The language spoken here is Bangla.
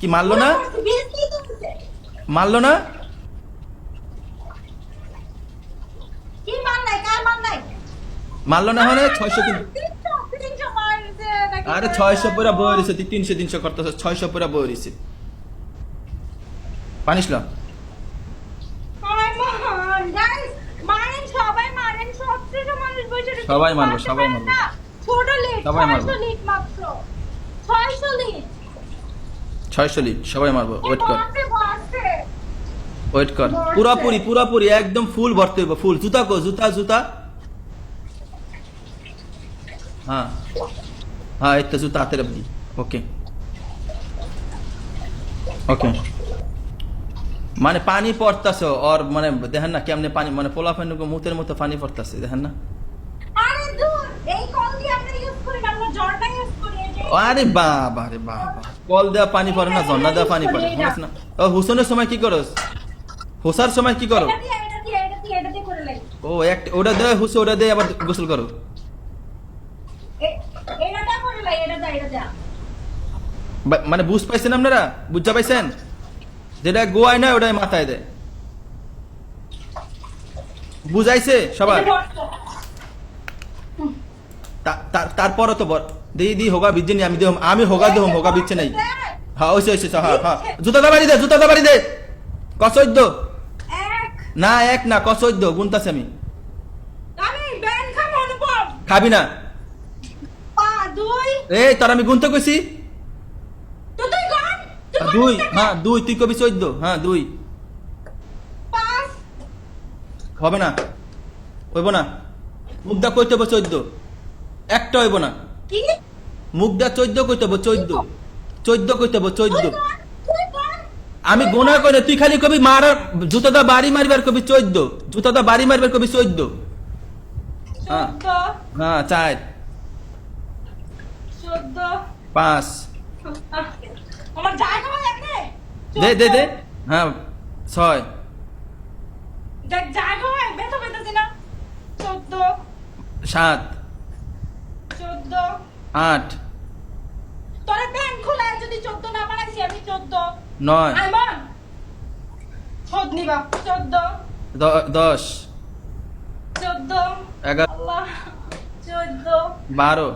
কি মারলো না? মারলো না? কি মান নাই, কার মান নাই? মারলো না হলে 600 কিন্তু। 300 মারছে নাকি? আরে 600 পুরা বই রয়েছে, তুই 300 300 করতেছ, 600 পুরা বই রয়েছে। পানিস ল। গাইস মারেন, সবাই মারেন, সবচেয়ে মানুষ বসে রয়েছে। সবাই মারবো, সবাই মারবো। ছোট লিড, সবাই মারবো। 600 লিড মাত্র, 600 লিড। 600 লিট সবাই মারবো। ওয়েট কর, বাপরে বাপরে। ওয়েট কর। পুরাপুরি পুরাপুরি একদম ফুল ভরতে হইব, ফুল। জুতা কো, জুতা জুতা। হ্যাঁ হ্যাঁ, এই তো জুতা হাতে রাখবি। ওকে ওকে। মানে পানি পড়তাছে ওর, মানে দেখেন না কেমনে পানি, মানে পোলা পানি মুতের মতো পানি পড়তাছে, দেখেন না? আরে দূর, এই কল দিয়ে আমরা ইউজ করি না, আমরা জর্না ইউজ করি। এই যে আরে বাবা রে বাবা, কল দেওয়া পানি পড়ে না, ঝর্ণা দেওয়া পানি পড়ে না। ও হুসনের সময় কি করস? হোসার সময় কি করো? এটা দিয়ে করে লাগি। ও একটা ওটা দেয় হুসে, ওটা দিয়ে আবার গোসল করো। এটা করে লাগি, এটা দা। মানে বুঝ পাইছেন আপনারা? বুঝা পাইছেন? যেটা গোয়ায় না ওটাই মাথায় দেয়। বুঝাইছে সবার? তারপরও তো দি হোগা বিজ্জে নি, আমি হোগা দেহম, হোগা বিচ্ছে নাই। হ্যাঁ ওইসে ওইসে, হ্যাঁ হ্যাঁ। জুতা দা বাড়ি দে, জুতা দা বাড়ি দে। কসৈদ্য এক, না, এক না, কসৈদ্য গুনতাছে আমি। আমি ব্যান খাবো অনুপম। খাবি না? পা, 2, এই তোর আমি গুনতে কইছি। তো তুই গান, 2, হ্যাঁ 2, তুই কবি 14, হ্যাঁ 2 5, হবে না, হইব না। মুগদা কইতে হবে 14, একটা হইব না। কি? মুগদা 14 কইতে হবে, 14 কইতে হবে, 14। তুই গান। আমি গোনা করে, তুই খালি কবি মার, জুতা দা বাড়ি মারবার কবি 14, জুতা দা বাড়ি মারবার কবি 14। হ্যাঁ 14, হ্যাঁ, 4, 14, 5, আমার জায়গা হয় এখানে। দে দে দে, হ্যাঁ 6, দেখ জায়গা হয়, বেতো বেতাছি না। 14, 7, 14, 8, তোরে ব্যান খোলায় যদি 14 না বানাইছি আমি 14। 9, আইমান শোধ নিবা 14, 10, 14, 11, আল্লাহ 14, 12।